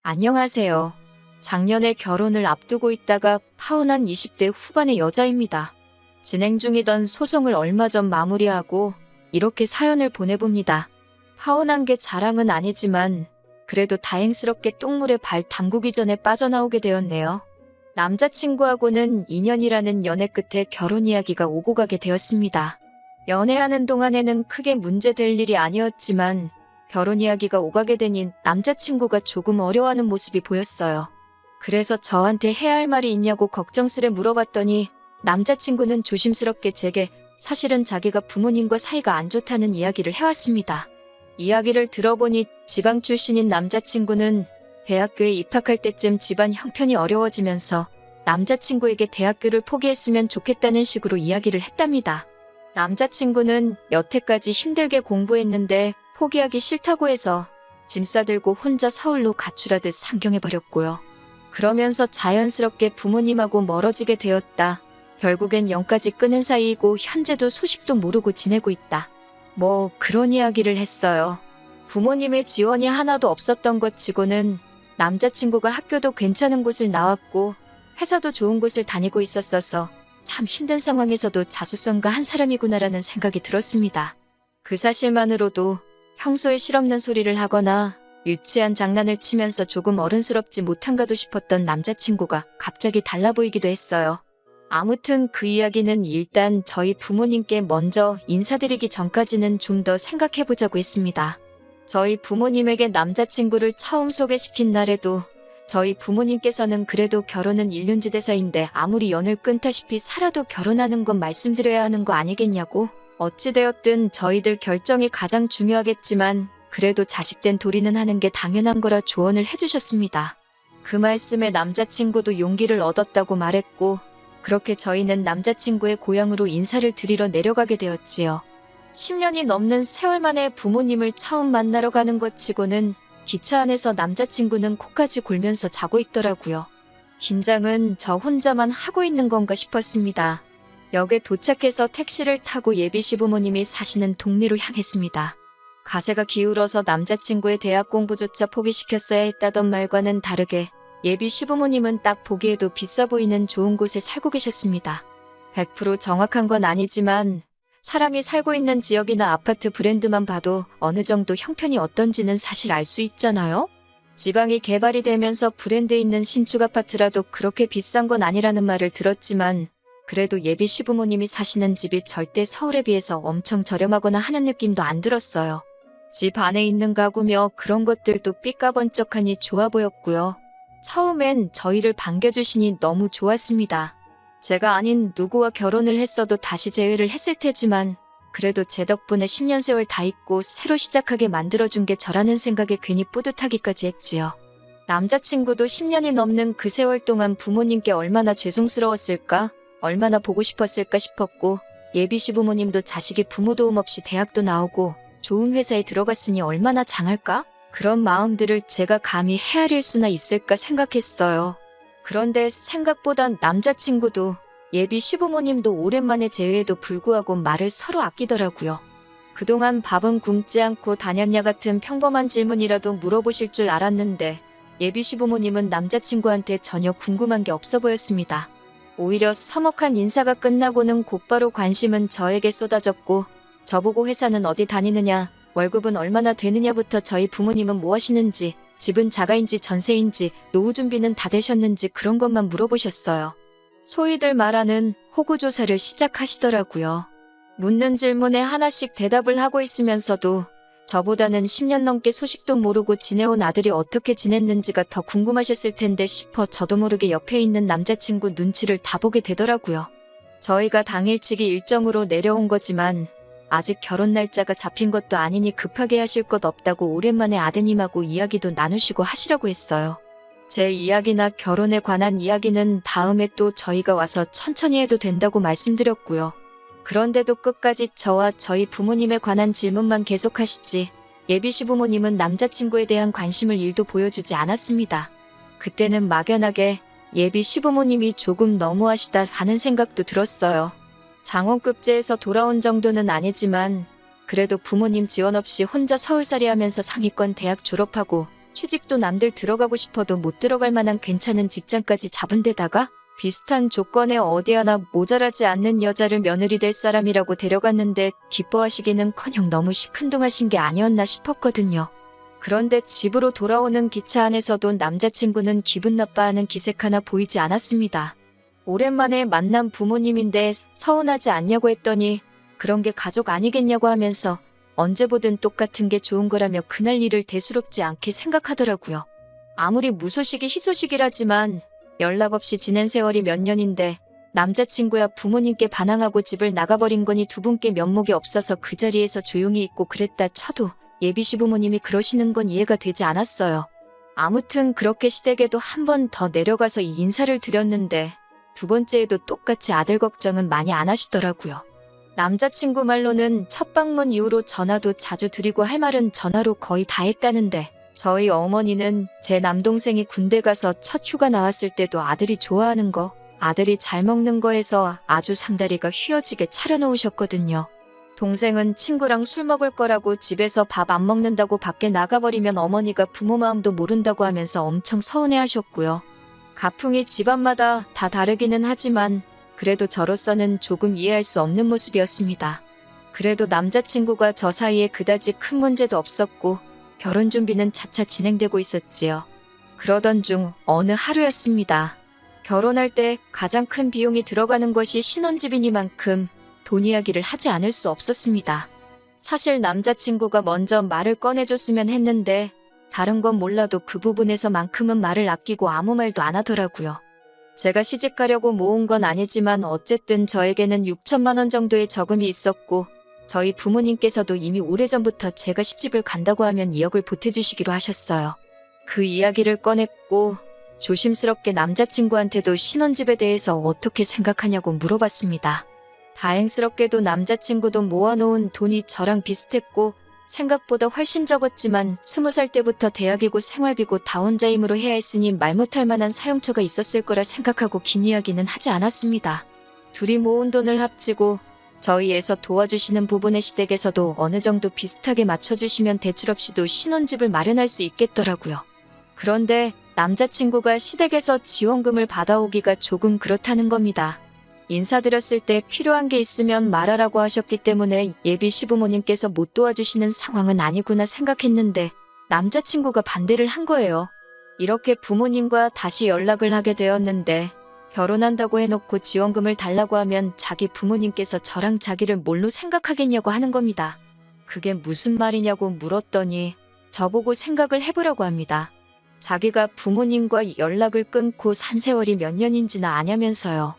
안녕하세요. 작년에 결혼을 앞두고 있다가 파혼한 20대 후반의 여자입니다. 진행 중이던 소송을 얼마 전 마무리하고 이렇게 사연을 보내봅니다. 파혼한 게 자랑은 아니지만 그래도 다행스럽게 똥물에 발 담그기 전에 빠져나오게 되었네요. 남자친구하고는 2년이라는 연애 끝에 결혼 이야기가 오고 가게 되었습니다. 연애하는 동안에는 크게 문제될 일이 아니었지만 결혼 이야기가 오가게 되니 남자친구가 조금 어려워하는 모습이 보였어요. 그래서 저한테 해야 할 말이 있냐고 걱정스레 물어봤더니 남자친구는 조심스럽게 제게 사실은 자기가 부모님과 사이가 안 좋다는 이야기를 해왔습니다. 이야기를 들어보니 지방 출신인 남자친구는 대학교에 입학할 때쯤 집안 형편이 어려워지면서 남자친구에게 대학교를 포기했으면 좋겠다는 식으로 이야기를 했답니다. 남자친구는 여태까지 힘들게 공부했는데 포기하기 싫다고 해서 짐 싸들고 혼자 서울로 가출하듯 상경해버렸고요. 그러면서 자연스럽게 부모님하고 멀어지게 되었다. 결국엔 영까지 끊은 사이이고 현재도 소식도 모르고 지내고 있다. 뭐 그런 이야기를 했어요. 부모님의 지원이 하나도 없었던 것 치고는 남자친구가 학교도 괜찮은 곳을 나왔고 회사도 좋은 곳을 다니고 있었어서 참 힘든 상황에서도 자수성가 한 사람이구나라는 생각이 들었습니다. 그 사실만으로도 평소에 실없는 소리를 하거나 유치한 장난을 치면서 조금 어른스럽지 못한가도 싶었던 남자친구가 갑자기 달라 보이기도 했어요. 아무튼 그 이야기는 일단 저희 부모님께 먼저 인사드리기 전까지는 좀 더 생각해보자고 했습니다. 저희 부모님에게 남자친구를 처음 소개시킨 날에도 저희 부모님께서는 그래도 결혼은 일륜지대사인데 아무리 연을 끊다시피 살아도 결혼하는 건 말씀드려야 하는 거 아니겠냐고, 어찌되었든 저희들 결정이 가장 중요하겠지만 그래도 자식된 도리는 하는 게 당연한 거라 조언을 해주셨습니다. 그 말씀에 남자친구도 용기를 얻었다고 말했고 그렇게 저희는 남자친구의 고향으로 인사를 드리러 내려가게 되었지요. 10년이 넘는 세월 만에 부모님을 처음 만나러 가는 것 치고는 기차 안에서 남자친구는 코까지 골면서 자고 있더라고요. 긴장은 저 혼자만 하고 있는 건가 싶었습니다. 역에 도착해서 택시를 타고 예비 시부모님이 사시는 동네로 향했습니다. 가세가 기울어서 남자친구의 대학 공부조차 포기시켰어야 했다던 말과는 다르게 예비 시부모님은 딱 보기에도 비싸 보이는 좋은 곳에 살고 계셨습니다. 100% 정확한 건 아니지만 사람이 살고 있는 지역이나 아파트 브랜드만 봐도 어느 정도 형편이 어떤지는 사실 알 수 있잖아요? 지방이 개발이 되면서 브랜드 있는 신축 아파트라도 그렇게 비싼 건 아니라는 말을 들었지만 그래도 예비 시부모님이 사시는 집이 절대 서울에 비해서 엄청 저렴하거나 하는 느낌도 안 들었어요. 집 안에 있는 가구며 그런 것들도 삐까번쩍하니 좋아 보였고요. 처음엔 저희를 반겨주시니 너무 좋았습니다. 제가 아닌 누구와 결혼을 했어도 다시 재회를 했을 테지만 그래도 제 덕분에 10년 세월 다 잊고 새로 시작하게 만들어준 게 저라는 생각에 괜히 뿌듯하기까지 했지요. 남자친구도 10년이 넘는 그 세월 동안 부모님께 얼마나 죄송스러웠을까? 얼마나 보고 싶었을까 싶었고 예비 시부모님도 자식이 부모 도움 없이 대학도 나오고 좋은 회사에 들어갔으니 얼마나 장할까? 그런 마음들을 제가 감히 헤아릴 수나 있을까 생각했어요. 그런데 생각보단 남자친구도 예비 시부모님도 오랜만에 재회에도 불구하고 말을 서로 아끼더라고요. 그동안 밥은 굶지 않고 다녔냐 같은 평범한 질문이라도 물어보실 줄 알았는데 예비 시부모님은 남자친구한테 전혀 궁금한 게 없어 보였습니다. 오히려 서먹한 인사가 끝나고는 곧바로 관심은 저에게 쏟아졌고 저보고 회사는 어디 다니느냐, 월급은 얼마나 되느냐부터 저희 부모님은 뭐 하시는지, 집은 자가인지 전세인지, 노후 준비는 다 되셨는지 그런 것만 물어보셨어요. 소위들 말하는 호구조사를 시작하시더라고요. 묻는 질문에 하나씩 대답을 하고 있으면서도 저보다는 10년 넘게 소식도 모르고 지내온 아들이 어떻게 지냈는지가 더 궁금하셨을 텐데 싶어 저도 모르게 옆에 있는 남자친구 눈치를 다 보게 되더라고요. 저희가 당일치기 일정으로 내려온 거지만 아직 결혼 날짜가 잡힌 것도 아니니 급하게 하실 것 없다고 오랜만에 아드님하고 이야기도 나누시고 하시라고 했어요. 제 이야기나 결혼에 관한 이야기는 다음에 또 저희가 와서 천천히 해도 된다고 말씀드렸고요. 그런데도 끝까지 저와 저희 부모님에 관한 질문만 계속하시지 예비 시부모님은 남자친구에 대한 관심을 1도 보여주지 않았습니다. 그때는 막연하게 예비 시부모님이 조금 너무하시다 하는 생각도 들었어요. 장원급제에서 돌아온 정도는 아니지만 그래도 부모님 지원 없이 혼자 서울살이 하면서 상위권 대학 졸업하고 취직도 남들 들어가고 싶어도 못 들어갈 만한 괜찮은 직장까지 잡은 데다가 비슷한 조건에 어디 하나 모자라지 않는 여자를 며느리 될 사람이라고 데려갔는데 기뻐하시기는커녕 너무 시큰둥하신 게 아니었나 싶었거든요. 그런데 집으로 돌아오는 기차 안에서도 남자친구는 기분 나빠하는 기색 하나 보이지 않았습니다. 오랜만에 만난 부모님인데 서운하지 않냐고 했더니 그런 게 가족 아니겠냐고 하면서 언제 보든 똑같은 게 좋은 거라며 그날 일을 대수롭지 않게 생각하더라고요. 아무리 무소식이 희소식이라지만 연락 없이 지낸 세월이 몇 년인데 남자친구야 부모님께 반항하고 집을 나가버린 거니 두 분께 면목이 없어서 그 자리에서 조용히 있고 그랬다 쳐도 예비 시부모님이 그러시는 건 이해가 되지 않았어요. 아무튼 그렇게 시댁에도 한 번 더 내려가서 인사를 드렸는데 두 번째에도 똑같이 아들 걱정은 많이 안 하시더라고요. 남자친구 말로는 첫 방문 이후로 전화도 자주 드리고 할 말은 전화로 거의 다 했다는데 저희 어머니는 제 남동생이 군대 가서 첫 휴가 나왔을 때도 아들이 좋아하는 거, 아들이 잘 먹는 거에서 아주 상다리가 휘어지게 차려놓으셨거든요. 동생은 친구랑 술 먹을 거라고 집에서 밥 안 먹는다고 밖에 나가버리면 어머니가 부모 마음도 모른다고 하면서 엄청 서운해하셨고요. 가풍이 집안마다 다 다르기는 하지만 그래도 저로서는 조금 이해할 수 없는 모습이었습니다. 그래도 남자친구가 저 사이에 그다지 큰 문제도 없었고 결혼 준비는 차차 진행되고 있었지요. 그러던 중 어느 하루였습니다. 결혼할 때 가장 큰 비용이 들어가는 것이 신혼집이니만큼 돈 이야기를 하지 않을 수 없었습니다. 사실 남자친구가 먼저 말을 꺼내줬으면 했는데 다른 건 몰라도 그 부분에서만큼은 말을 아끼고 아무 말도 안 하더라고요. 제가 시집가려고 모은 건 아니지만 어쨌든 저에게는 6천만 원 정도의 저금이 있었고 저희 부모님께서도 이미 오래전부터 제가 시집을 간다고 하면 2억을 보태주시기로 하셨어요. 그 이야기를 꺼냈고 조심스럽게 남자친구한테도 신혼집에 대해서 어떻게 생각하냐고 물어봤습니다. 다행스럽게도 남자친구도 모아놓은 돈이 저랑 비슷했고 생각보다 훨씬 적었지만 20살 때부터 대학이고 생활비고 다 혼자 힘으로 해야 했으니 말 못할 만한 사용처가 있었을 거라 생각하고 긴 이야기는 하지 않았습니다. 둘이 모은 돈을 합치고 저희에서 도와주시는 부분의 시댁에서도 어느 정도 비슷하게 맞춰주시면 대출 없이도 신혼집을 마련할 수 있겠더라고요. 그런데 남자친구가 시댁에서 지원금을 받아오기가 조금 그렇다는 겁니다. 인사드렸을 때 필요한 게 있으면 말하라고 하셨기 때문에 예비 시부모님께서 못 도와주시는 상황은 아니구나 생각했는데 남자친구가 반대를 한 거예요. 이렇게 부모님과 다시 연락을 하게 되었는데 결혼한다고 해놓고 지원금을 달라고 하면 자기 부모님께서 저랑 자기를 뭘로 생각하겠냐고 하는 겁니다. 그게 무슨 말이냐고 물었더니 저보고 생각을 해보라고 합니다. 자기가 부모님과 연락을 끊고 산 세월이 몇 년인지나 아냐면서요.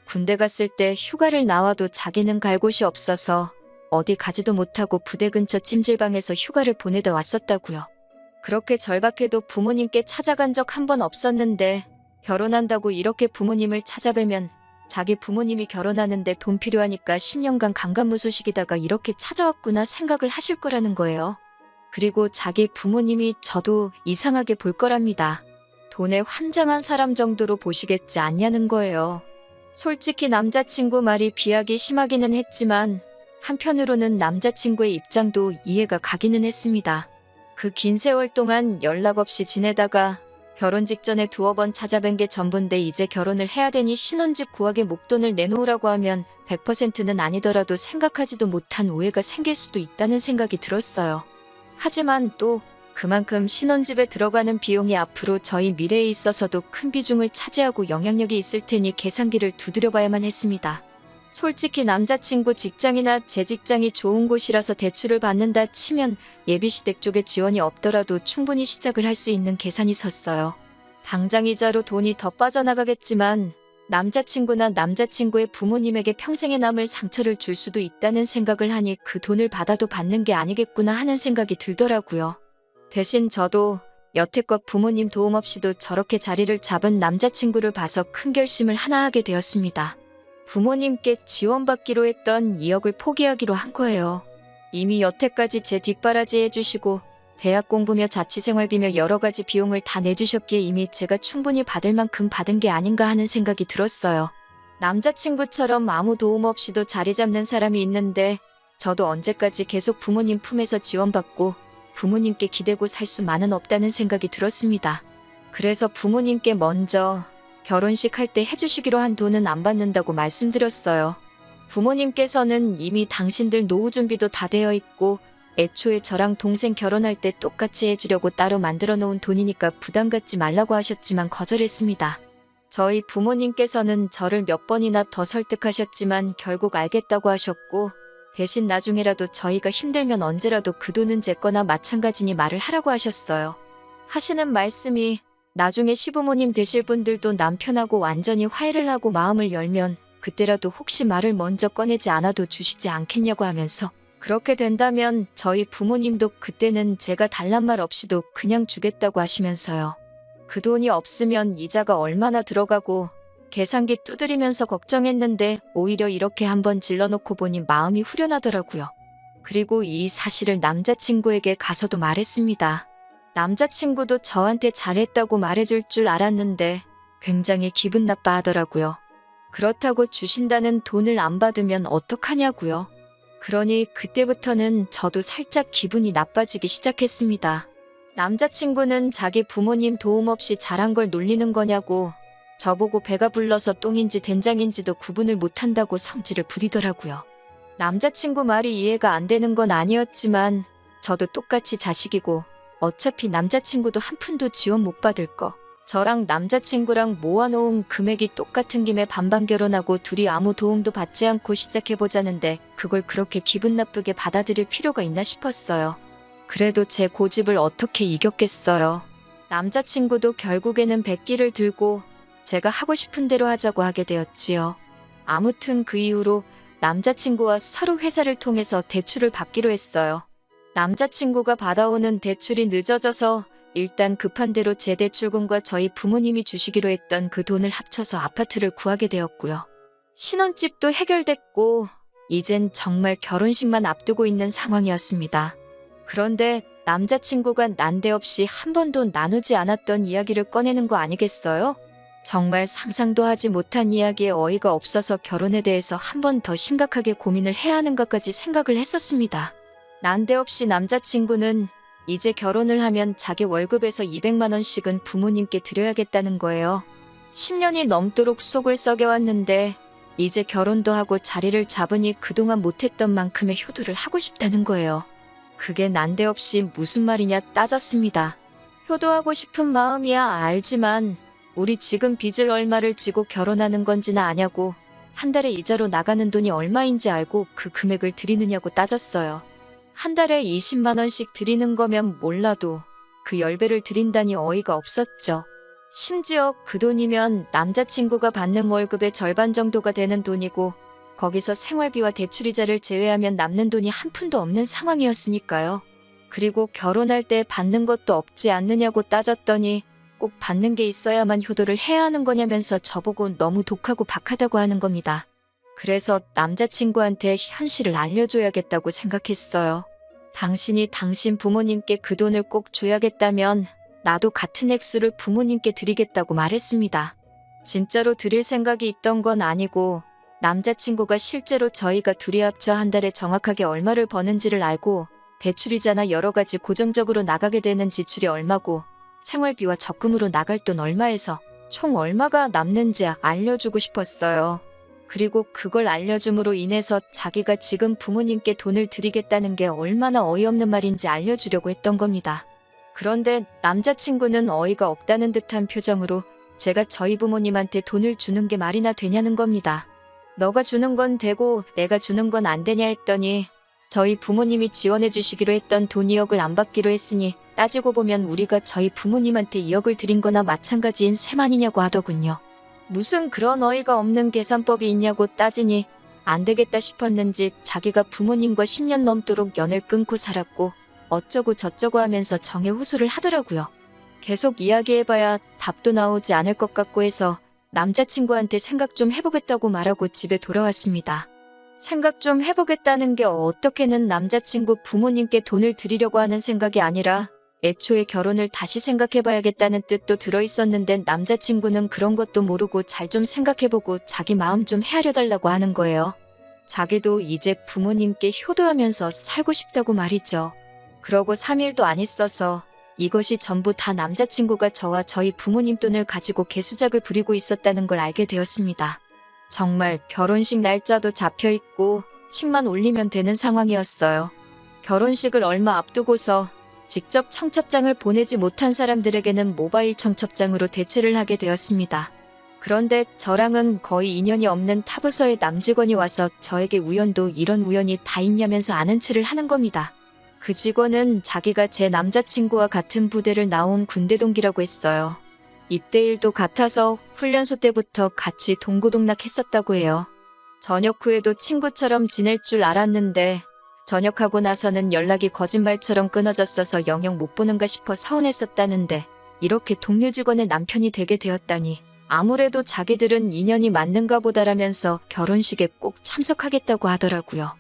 군대 갔을 때 휴가를 나와도 자기는 갈 곳이 없어서 어디 가지도 못하고 부대 근처 찜질방에서 휴가를 보내다 왔었다고요. 그렇게 절박해도 부모님께 찾아간 적 한 번 없었는데 결혼한다고 이렇게 부모님을 찾아뵈면 자기 부모님이 결혼하는데 돈 필요하니까 10년간 강간무소식이다가 이렇게 찾아왔구나 생각을 하실 거라는 거예요. 그리고 자기 부모님이 저도 이상하게 볼 거랍니다. 돈에 환장한 사람 정도로 보시겠지 않냐는 거예요. 솔직히 남자친구 말이 비하기 심하기는 했지만 한편으로는 남자친구의 입장도 이해가 가기는 했습니다. 그 긴 세월 동안 연락 없이 지내다가 결혼 직전에 두어 번 찾아뵌 게 전부인데 이제 결혼을 해야 되니 신혼집 구하게 목돈을 내놓으라고 하면 100%는 아니더라도 생각하지도 못한 오해가 생길 수도 있다는 생각이 들었어요. 하지만 또 그만큼 신혼집에 들어가는 비용이 앞으로 저희 미래에 있어서도 큰 비중을 차지하고 영향력이 있을 테니 계산기를 두드려봐야만 했습니다. 솔직히 남자친구 직장이나 제 직장이 좋은 곳이라서 대출을 받는다 치면 예비시댁 쪽에 지원이 없더라도 충분히 시작을 할 수 있는 계산이 섰어요. 당장 이자로 돈이 더 빠져나가겠지만 남자친구나 남자친구의 부모님에게 평생에 남을 상처를 줄 수도 있다는 생각을 하니 그 돈을 받아도 받는 게 아니겠구나 하는 생각이 들더라고요. 대신 저도 여태껏 부모님 도움 없이도 저렇게 자리를 잡은 남자친구를 봐서 큰 결심을 하나 하게 되었습니다. 부모님께 지원받기로 했던 2억을 포기하기로 한 거예요. 이미 여태까지 제 뒷바라지 해주시고 대학 공부며 자취생활비며 여러 가지 비용을 다 내주셨기에 이미 제가 충분히 받을 만큼 받은 게 아닌가 하는 생각이 들었어요. 남자친구처럼 아무 도움 없이도 자리 잡는 사람이 있는데 저도 언제까지 계속 부모님 품에서 지원받고 부모님께 기대고 살 수만은 없다는 생각이 들었습니다. 그래서 부모님께 먼저 결혼식 할 때 해주시기로 한 돈은 안 받는다고 말씀드렸어요. 부모님께서는 이미 당신들 노후 준비도 다 되어 있고 애초에 저랑 동생 결혼할 때 똑같이 해주려고 따로 만들어 놓은 돈이니까 부담 갖지 말라고 하셨지만 거절했습니다. 저희 부모님께서는 저를 몇 번이나 더 설득하셨지만 결국 알겠다고 하셨고 대신 나중에라도 저희가 힘들면 언제라도 그 돈은 제 거나 마찬가지니 말을 하라고 하셨어요. 하시는 말씀이 나중에 시부모님 되실 분들도 남편하고 완전히 화해를 하고 마음을 열면 그때라도 혹시 말을 먼저 꺼내지 않아도 주시지 않겠냐고 하면서 그렇게 된다면 저희 부모님도 그때는 제가 달란 말 없이도 그냥 주겠다고 하시면서요. 그 돈이 없으면 이자가 얼마나 들어가고 계산기 두드리면서 걱정했는데 오히려 이렇게 한번 질러놓고 보니 마음이 후련하더라고요. 그리고 이 사실을 남자친구에게 가서도 말했습니다. 남자친구도 저한테 잘했다고 말해줄 줄 알았는데 굉장히 기분 나빠하더라고요. 그렇다고 주신다는 돈을 안 받으면 어떡하냐고요. 그러니 그때부터는 저도 살짝 기분이 나빠지기 시작했습니다. 남자친구는 자기 부모님 도움 없이 잘한 걸 놀리는 거냐고 저보고 배가 불러서 똥인지 된장인지도 구분을 못한다고 성질을 부리더라고요. 남자친구 말이 이해가 안 되는 건 아니었지만 저도 똑같이 자식이고 어차피 남자친구도 한 푼도 지원 못 받을 거. 저랑 남자친구랑 모아놓은 금액이 똑같은 김에 반반 결혼하고 둘이 아무 도움도 받지 않고 시작해보자는데 그걸 그렇게 기분 나쁘게 받아들일 필요가 있나 싶었어요. 그래도 제 고집을 어떻게 이겼겠어요. 남자친구도 결국에는 백기를 들고 제가 하고 싶은 대로 하자고 하게 되었지요. 아무튼 그 이후로 남자친구와 서로 회사를 통해서 대출을 받기로 했어요. 남자친구가 받아오는 대출이 늦어져서 일단 급한 대로 제 대출금과 저희 부모님이 주시기로 했던 그 돈을 합쳐서 아파트를 구하게 되었고요. 신혼집도 해결됐고 이젠 정말 결혼식만 앞두고 있는 상황이었습니다. 그런데 남자친구가 난데없이 한 번도 나누지 않았던 이야기를 꺼내는 거 아니겠어요? 정말 상상도 하지 못한 이야기에 어이가 없어서 결혼에 대해서 한 번 더 심각하게 고민을 해야 하는 것까지 생각을 했었습니다. 난데없이 남자친구는 이제 결혼을 하면 자기 월급에서 200만 원씩은 부모님께 드려야겠다는 거예요. 10년이 넘도록 속을 썩여왔는데 이제 결혼도 하고 자리를 잡으니 그동안 못했던 만큼의 효도를 하고 싶다는 거예요. 그게 난데없이 무슨 말이냐 따졌습니다. 효도하고 싶은 마음이야 알지만 우리 지금 빚을 얼마를 지고 결혼하는 건지나 아냐고 한 달에 이자로 나가는 돈이 얼마인지 알고 그 금액을 드리느냐고 따졌어요. 한 달에 20만 원씩 드리는 거면 몰라도 그 10배를 드린다니 어이가 없었죠. 심지어 그 돈이면 남자친구가 받는 월급의 절반 정도가 되는 돈이고 거기서 생활비와 대출이자를 제외하면 남는 돈이 한 푼도 없는 상황이었으니까요. 그리고 결혼할 때 받는 것도 없지 않느냐고 따졌더니 꼭 받는 게 있어야만 효도를 해야 하는 거냐면서 저보고 너무 독하고 박하다고 하는 겁니다. 그래서 남자친구한테 현실을 알려줘야겠다고 생각했어요. 당신이 당신 부모님께 그 돈을 꼭 줘야겠다면 나도 같은 액수를 부모님께 드리겠다고 말했습니다. 진짜로 드릴 생각이 있던 건 아니고 남자친구가 실제로 저희가 둘이 합쳐 한 달에 정확하게 얼마를 버는지를 알고 대출이자나 여러 가지 고정적으로 나가게 되는 지출이 얼마고 생활비와 적금으로 나갈 돈 얼마에서 총 얼마가 남는지 알려주고 싶었어요. 그리고 그걸 알려줌으로 인해서 자기가 지금 부모님께 돈을 드리겠다는 게 얼마나 어이없는 말인지 알려주려고 했던 겁니다. 그런데 남자친구는 어이가 없다는 듯한 표정으로 제가 저희 부모님한테 돈을 주는 게 말이나 되냐는 겁니다. 너가 주는 건 되고 내가 주는 건 안 되냐 했더니 저희 부모님이 지원해 주시기로 했던 돈 2억을 안 받기로 했으니 따지고 보면 우리가 저희 부모님한테 2억을 드린 거나 마찬가지인 셈 아니냐고 하더군요. 무슨 그런 어이가 없는 계산법이 있냐고 따지니 안 되겠다 싶었는지 자기가 부모님과 10년 넘도록 연을 끊고 살았고 어쩌고 저쩌고 하면서 정에 호소를 하더라고요. 계속 이야기해봐야 답도 나오지 않을 것 같고 해서 남자친구한테 생각 좀 해보겠다고 말하고 집에 돌아왔습니다. 생각 좀 해보겠다는 게 어떻게는 남자친구 부모님께 돈을 드리려고 하는 생각이 아니라 애초에 결혼을 다시 생각해봐야겠다는 뜻도 들어있었는데 남자친구는 그런 것도 모르고 잘 좀 생각해보고 자기 마음 좀 헤아려달라고 하는 거예요. 자기도 이제 부모님께 효도하면서 살고 싶다고 말이죠. 그러고 3일도 안 있어서 이것이 전부 다 남자친구가 저와 저희 부모님 돈을 가지고 개수작을 부리고 있었다는 걸 알게 되었습니다. 정말 결혼식 날짜도 잡혀있고 10만 올리면 되는 상황이었어요. 결혼식을 얼마 앞두고서 직접 청첩장을 보내지 못한 사람들에게는 모바일 청첩장으로 대체를 하게 되었습니다. 그런데 저랑은 거의 인연이 없는 타부서의 남직원이 와서 저에게 우연도 이런 우연이 다 있냐면서 아는 체를 하는 겁니다. 그 직원은 자기가 제 남자친구와 같은 부대를 나온 군대 동기라고 했어요. 입대일도 같아서 훈련소 때부터 같이 동고동락했었다고 해요. 전역 후에도 친구처럼 지낼 줄 알았는데 전역하고 나서는 연락이 거짓말처럼 끊어졌어서 영영 못 보는가 싶어 서운했었다는데 이렇게 동료 직원의 남편이 되게 되었다니 아무래도 자기들은 인연이 맞는가 보다라면서 결혼식에 꼭 참석하겠다고 하더라고요.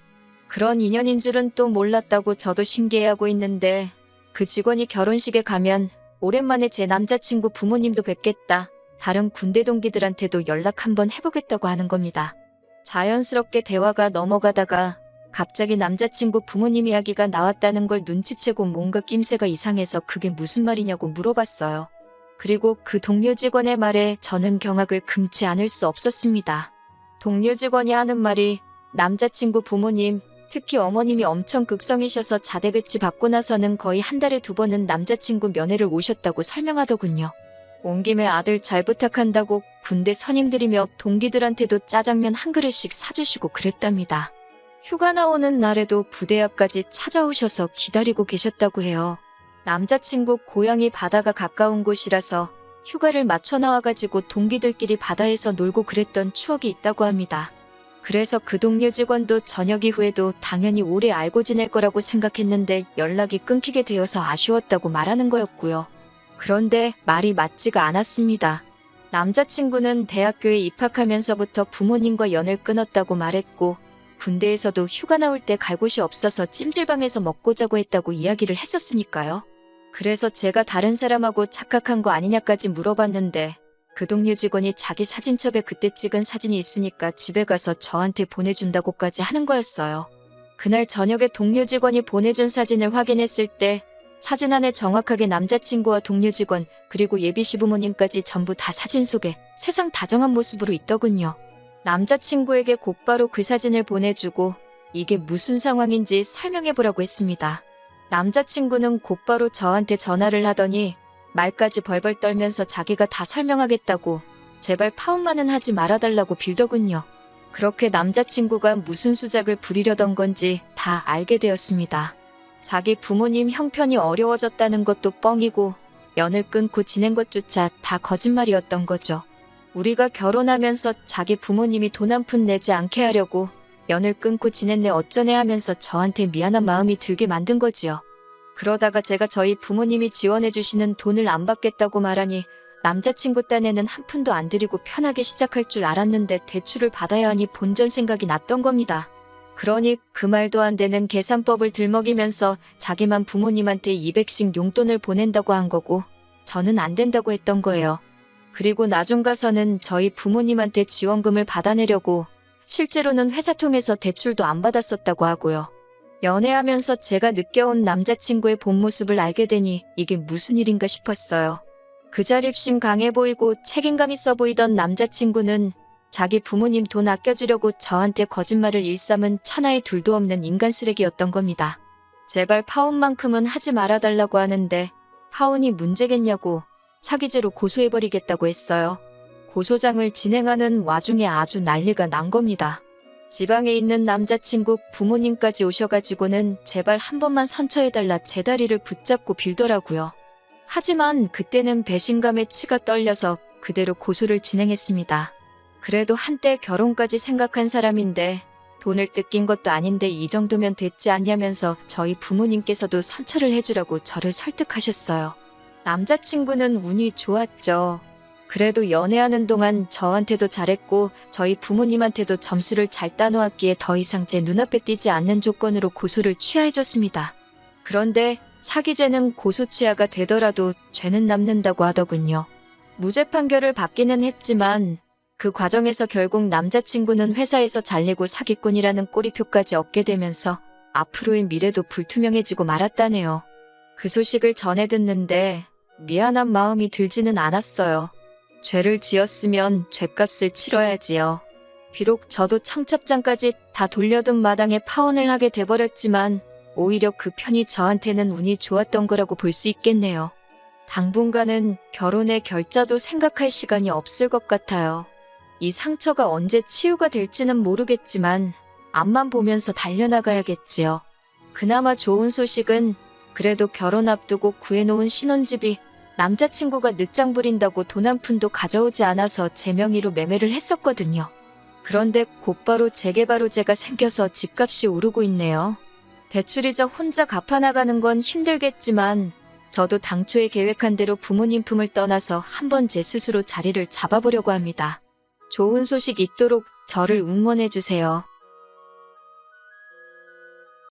그런 인연인 줄은 또 몰랐다고 저도 신기해하고 있는데 그 직원이 결혼식에 가면 오랜만에 제 남자친구 부모님도 뵙겠다. 다른 군대 동기들한테도 연락 한번 해보겠다고 하는 겁니다. 자연스럽게 대화가 넘어가다가 갑자기 남자친구 부모님 이야기가 나왔다는 걸 눈치채고 뭔가 낌새가 이상해서 그게 무슨 말이냐고 물어봤어요. 그리고 그 동료 직원의 말에 저는 경악을 금치 않을 수 없었습니다. 동료 직원이 하는 말이 남자친구 부모님, 특히 어머님이 엄청 극성이셔서 자대 배치 받고 나서는 거의 한 달에 2번은 남자친구 면회를 오셨다고 설명하더군요. 온 김에 아들 잘 부탁한다고 군대 선임들이며 동기들한테도 짜장면 한 그릇씩 사주시고 그랬답니다. 휴가 나오는 날에도 부대 앞까지 찾아오셔서 기다리고 계셨다고 해요. 남자친구 고향이 바다가 가까운 곳이라서 휴가를 맞춰 나와가지고 동기들끼리 바다에서 놀고 그랬던 추억이 있다고 합니다. 그래서 그 동료 직원도 전역 이후에도 당연히 오래 알고 지낼 거라고 생각했는데 연락이 끊기게 되어서 아쉬웠다고 말하는 거였고요. 그런데 말이 맞지가 않았습니다. 남자친구는 대학교에 입학하면서부터 부모님과 연을 끊었다고 말했고 군대에서도 휴가 나올 때 갈 곳이 없어서 찜질방에서 먹고 자고 했다고 이야기를 했었으니까요. 그래서 제가 다른 사람하고 착각한 거 아니냐까지 물어봤는데 그 동료 직원이 자기 사진첩에 그때 찍은 사진이 있으니까 집에 가서 저한테 보내준다고까지 하는 거였어요. 그날 저녁에 동료 직원이 보내준 사진을 확인했을 때 사진 안에 정확하게 남자친구와 동료 직원 그리고 예비 시부모님까지 전부 다 사진 속에 세상 다정한 모습으로 있더군요. 남자친구에게 곧바로 그 사진을 보내주고 이게 무슨 상황인지 설명해보라고 했습니다. 남자친구는 곧바로 저한테 전화를 하더니 말까지 벌벌 떨면서 자기가 다 설명하겠다고 제발 파혼만은 하지 말아달라고 빌더군요. 그렇게 남자친구가 무슨 수작을 부리려던 건지 다 알게 되었습니다. 자기 부모님 형편이 어려워졌다는 것도 뻥이고 연을 끊고 지낸 것조차 다 거짓말이었던 거죠. 우리가 결혼하면서 자기 부모님이 돈 한 푼 내지 않게 하려고 연을 끊고 지냈네 어쩌네 하면서 저한테 미안한 마음이 들게 만든 거지요. 그러다가 제가 저희 부모님이 지원해주시는 돈을 안 받겠다고 말하니 남자친구 딴에는 한 푼도 안 드리고 편하게 시작할 줄 알았는데 대출을 받아야 하니 본전 생각이 났던 겁니다. 그러니 그 말도 안 되는 계산법을 들먹이면서 자기만 부모님한테 200씩 용돈을 보낸다고 한 거고 저는 안 된다고 했던 거예요. 그리고 나중 가서는 저희 부모님한테 지원금을 받아내려고 실제로는 회사 통해서 대출도 안 받았었다고 하고요. 연애하면서 제가 느껴온 남자친구의 본 모습을 알게 되니 이게 무슨 일인가 싶었어요. 그 자립심 강해 보이고 책임감 있어 보이던 남자친구는 자기 부모님 돈 아껴주려고 저한테 거짓말을 일삼은 천하의 둘도 없는 인간 쓰레기였던 겁니다. 제발 파혼만큼은 하지 말아달라고 하는데 파혼이 문제겠냐고 사기죄로 고소해버리겠다고 했어요. 고소장을 진행하는 와중에 아주 난리가 난 겁니다. 지방에 있는 남자친구 부모님까지 오셔가지고는 제발 한 번만 선처해달라 제 다리를 붙잡고 빌더라고요. 하지만 그때는 배신감에 치가 떨려서 그대로 고소를 진행했습니다. 그래도 한때 결혼까지 생각한 사람인데 돈을 뜯긴 것도 아닌데 이 정도면 됐지 않냐면서 저희 부모님께서도 선처를 해주라고 저를 설득하셨어요. 남자친구는 운이 좋았죠. 그래도 연애하는 동안 저한테도 잘했고 저희 부모님한테도 점수를 잘 따놓았기에 더 이상 제 눈앞에 띄지 않는 조건으로 고소를 취하해줬습니다. 그런데 사기죄는 고소 취하가 되더라도 죄는 남는다고 하더군요. 무죄 판결을 받기는 했지만 그 과정에서 결국 남자친구는 회사에서 잘리고 사기꾼이라는 꼬리표까지 얻게 되면서 앞으로의 미래도 불투명해지고 말았다네요. 그 소식을 전해 듣는데 미안한 마음이 들지는 않았어요. 죄를 지었으면 죄값을 치러야지요. 비록 저도 청첩장까지 다 돌려둔 마당에 파혼을 하게 돼버렸지만 오히려 그 편이 저한테는 운이 좋았던 거라고 볼 수 있겠네요. 당분간은 결혼의 결자도 생각할 시간이 없을 것 같아요. 이 상처가 언제 치유가 될지는 모르겠지만 앞만 보면서 달려나가야겠지요. 그나마 좋은 소식은 그래도 결혼 앞두고 구해놓은 신혼집이 남자친구가 늦장 부린다고 돈 한 푼도 가져오지 않아서 제 명의로 매매를 했었거든요. 그런데 곧바로 재개발호재가 생겨서 집값이 오르고 있네요. 대출이자 혼자 갚아나가는 건 힘들겠지만 저도 당초에 계획한 대로 부모님 품을 떠나서 한번 제 스스로 자리를 잡아보려고 합니다. 좋은 소식 있도록 저를 응원해주세요.